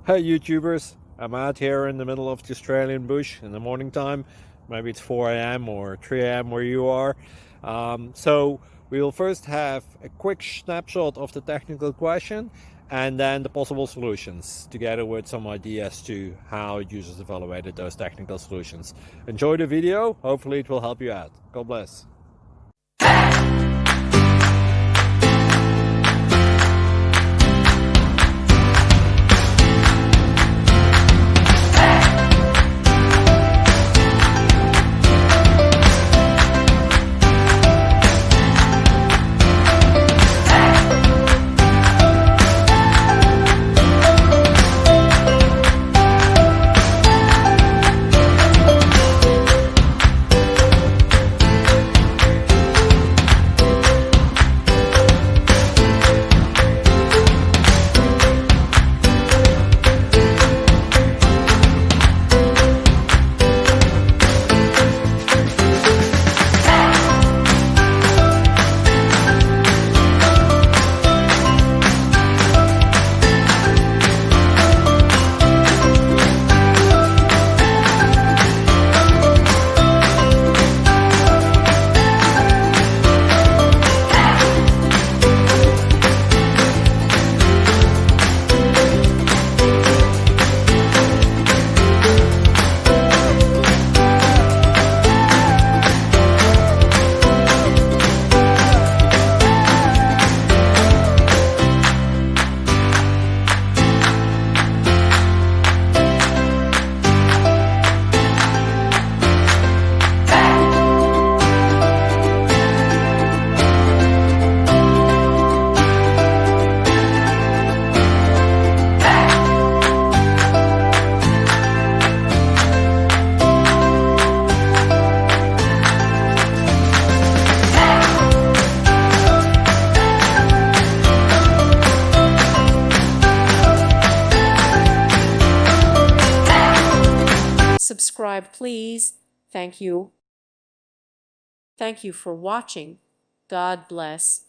Hey YouTubers, I'm out here in the middle of the Australian bush in the morning time. Maybe it's 4 a.m. or 3 a.m. where you are. So we will first have a quick snapshot of the technical question and then the possible solutions, together with some ideas to how users evaluated those technical solutions. Enjoy the video, hopefully it will help you out. God bless. Subscribe, please. Thank you. Thank you for watching. God bless.